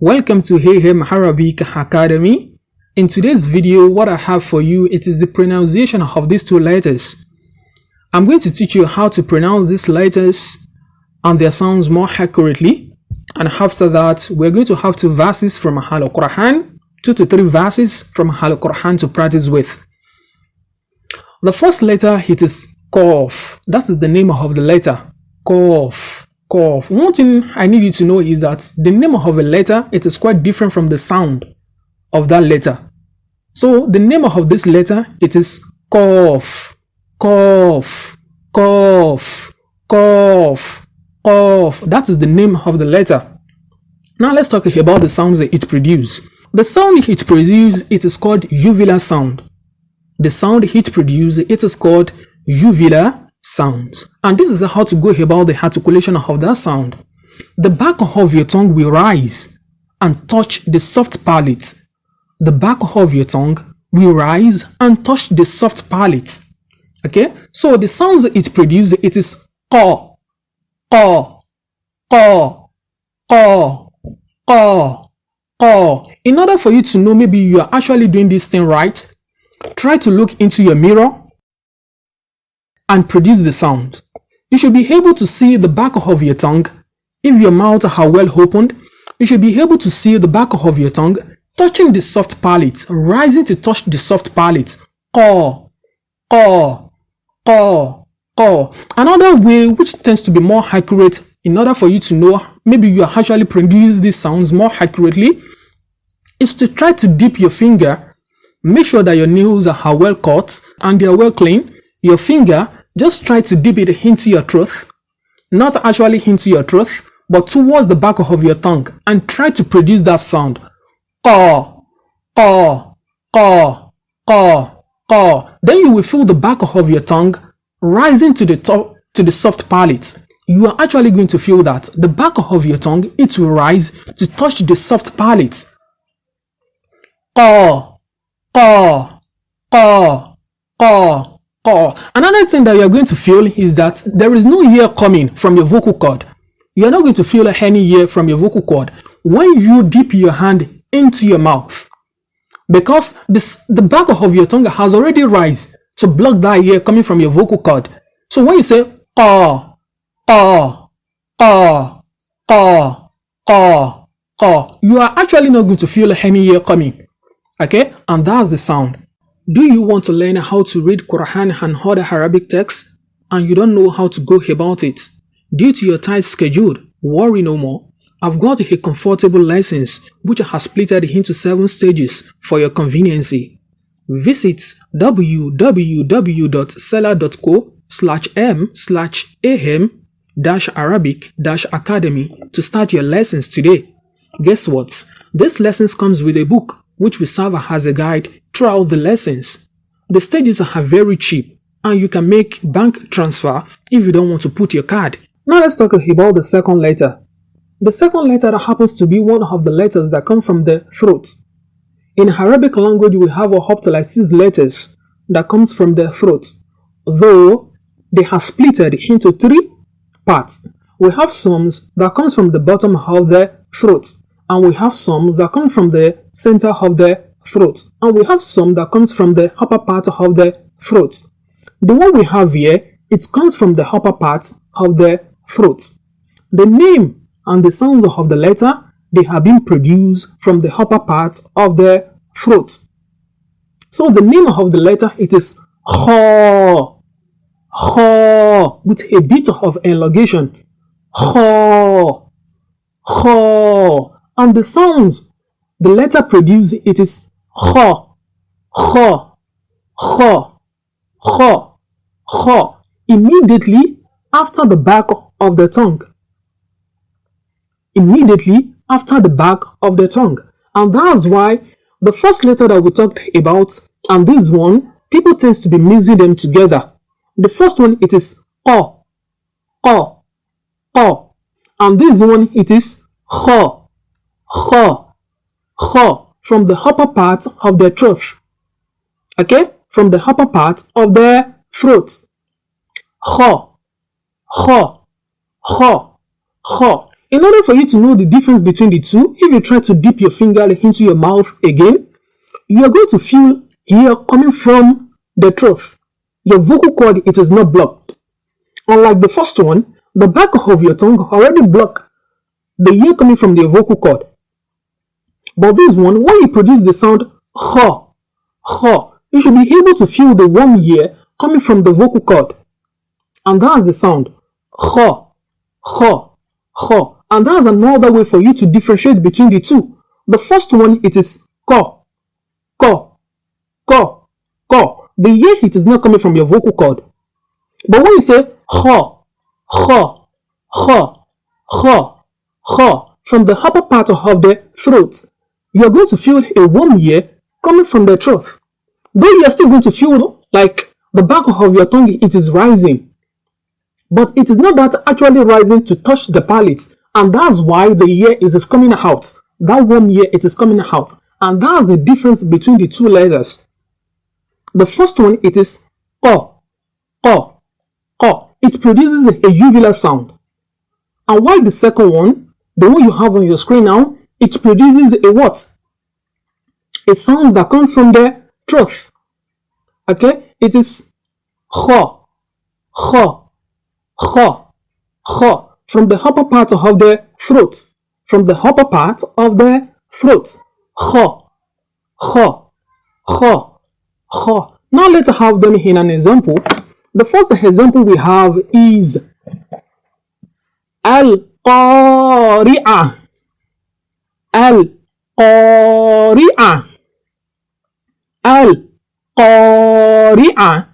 Welcome to Arabic Academy. In today's video, what I have for you, it is the pronunciation of these two letters. I'm going to teach you how to pronounce these letters and their sounds more accurately. And after that, we're going to have two verses from Al-Qur'an, 2 to 3 verses from Al-Qur'an to practice with. The first letter, it is Qaf. That is the name of the letter. Qaf. Qaf. One thing I need you to know is that the name of a letter, it is quite different from the sound of that letter. So the name of this letter, it is Qaf. Qaf. Qaf. Qaf. Qaf. That is the name of the letter. Now let's talk about the sounds that it produces. The sound it produces, it is called uvular sound. The sound it produces, it is called uvular sounds. And this is how to go about the articulation of that sound. The back of your tongue will rise and touch the soft palate. The back of your tongue will rise and touch the soft palate. Okay, so the sounds it produces, it is qa, qa, qa, qa, qa, qa. In order for you to know maybe you are actually doing this thing right, try to look into your mirror and produce the sound. You should be able to see the back of your tongue. If your mouth are well opened, you should be able to see the back of your tongue touching the soft palate, rising to touch the soft palate. Qaw, qaw, qaw, qaw. Another way which tends to be more accurate in order for you to know maybe you are actually producing these sounds more accurately is to try to dip your finger. Make sure that your nails are well cut and they are well clean. Your finger, just try to dip it into your throat, not actually into your throat, but towards the back of your tongue, and try to produce that sound. Qaw, qaw, qaw, qaw, qaw. Then you will feel the back of your tongue rising to the top, to the soft palate. You are actually going to feel that the back of your tongue, it will rise to touch the soft palate. Qaw, qaw, qaw, qaw. Another thing that you are going to feel is that there is no air coming from your vocal cord. You are not going to feel any air from your vocal cord when you dip your hand into your mouth, because the back of your tongue has already rise to block that air coming from your vocal cord. So when you say qaw, qaw, qaw, qaw, qaw, qaw, you are actually not going to feel any air coming. Okay, and that's the sound. Do you want to learn how to read Quran and other Arabic texts and you don't know how to go about it? Due to your tight schedule, worry no more. I've got a comfortable lessons which has split into 7 stages for your convenience. Visit www.seller.co/m/am-arabic-academy to start your lessons today. Guess what? This lessons comes with a book which will serve as a guide throughout the lessons. The stages are very cheap and you can make bank transfer if you don't want to put your card. Now let's talk about the second letter. The second letter happens to be one of the letters that come from the throat. In Arabic language, we have up to like 6 letters that comes from the throat, though they are split into 3 parts. We have some that comes from the bottom of the throat, and we have some that come from the center of the throat, and we have some that comes from the upper part of the throat. The one we have here, it comes from the upper part of the throat. The name and the sounds of the letter, they have been produced from the upper part of the throat. So the name of the letter, it is Kha, Kha, with a bit of elongation. Kha, Kha. And the sounds the letter produces, it is Kha, Kha, Kha, Kha, Kha, immediately after the back of the tongue. Immediately after the back of the tongue. And that's why the first letter that we talked about and this one, people tend to be mixing them together. The first one, it is Qa, Qa, Qa. And this one, it is Kha, Kha, Kha, from the upper part of the throat. Okay, from the upper part of the throat. Kha, Kha, Kha, Kha. In order for you to know the difference between the two, if you try to dip your finger into your mouth again, you are going to feel here coming from the throat. Your vocal cord, it is not blocked. Unlike the first one, the back of your tongue already blocked the ear coming from the vocal cord. But this one, when you produce the sound ha, ha, you should be able to feel the warm ear coming from the vocal cord. And that's the sound ha, ha, ha. And that's another way for you to differentiate between the two. The first one, it is ka, ka, ka, ka. The ear hit is not coming from your vocal cord. But when you say ha, ha, ha, ha, ha, from the upper part of the throat, you are going to feel a warm ear coming from the throat. Though you are still going to feel like the back of your tongue, it is rising. But it is not that actually rising to touch the palate. And that's why the ear is coming out. That warm ear, it is coming out. And that's the difference between the two letters. The first one, it is ka, ka, ka. It produces a uvular sound. And while the second one, the one you have on your screen now, it produces a what? A sound that comes from the throat. Okay? It is ha, ha, ha, ha. From the upper part of the throat. From the upper part of the throat. Ha, ha, ha, ha. Now let's have them in an example. The first example we have is al-qari'ah. Al-qari'ah. Al-qari'ah.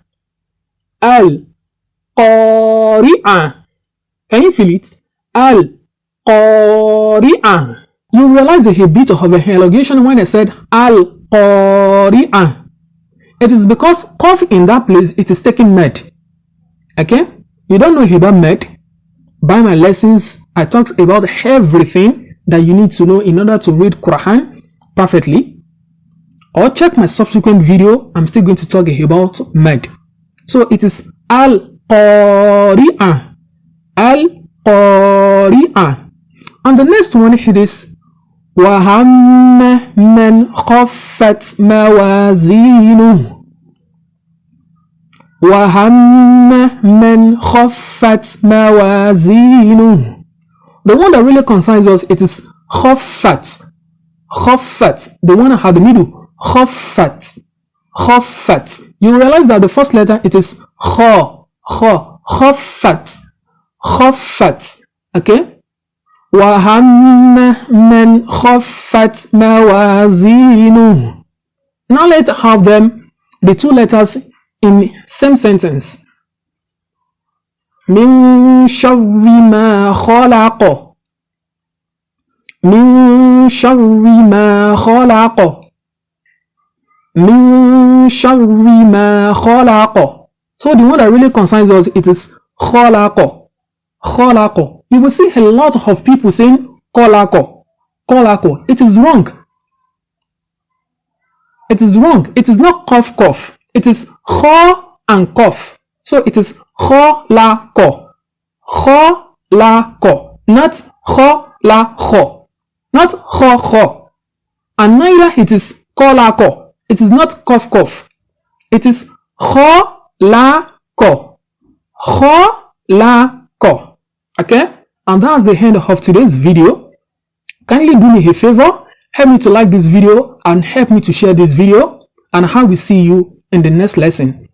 Al-qari'ah. Can you feel it? Al-qari'ah. You realize a bit of a elongation when I said al-qari'ah. It is because cough in that place, it is taking med. Okay? You don't know about med? By my lessons, I talk about everything that you need to know in order to read Quran perfectly. Or check my subsequent video, I'm still going to talk about med. So it is al-qari'ah. Al-qari'ah. And the next one, it is وَهَمَّ مَنْ خَفَّتْ مَوَازِينُهُ. وَهَمَّ مَنْ خَفَّتْ مَوَازِينُهُ. The one that really concerns us, it is خَفَّت. خَفَّت. The one at the middle. خَفَّت. خَفَّت. You realize that the first letter, it is خَ. خَ. خَفَّت. خَفَّت. Okay? وَهَمَّ مَنْ خَفَّتْ مَوَازِينُهُ. Now let's have them, the two letters in same sentence. مِنْ شَرِّ مَا خَلَقَ. مِنْ شَرِّ مَا خَلَقَ. مِنْ شَرِّ مَا خَلَقَ. So the one that really concerns us, it is خَلَقَ. خَلَقَ. You will see a lot of people saying kolako, kolako. It is wrong. It is wrong. It is not cough, cough. It is kha and cough. So it is kholako, kholako, not kholako, not kho. And neither it is kolako. It is not cough, cough. It is kholako, kholako. Okay? And that's the end of today's video. Kindly do me a favor, help me to like this video and help me to share this video, and I will see you in the next lesson.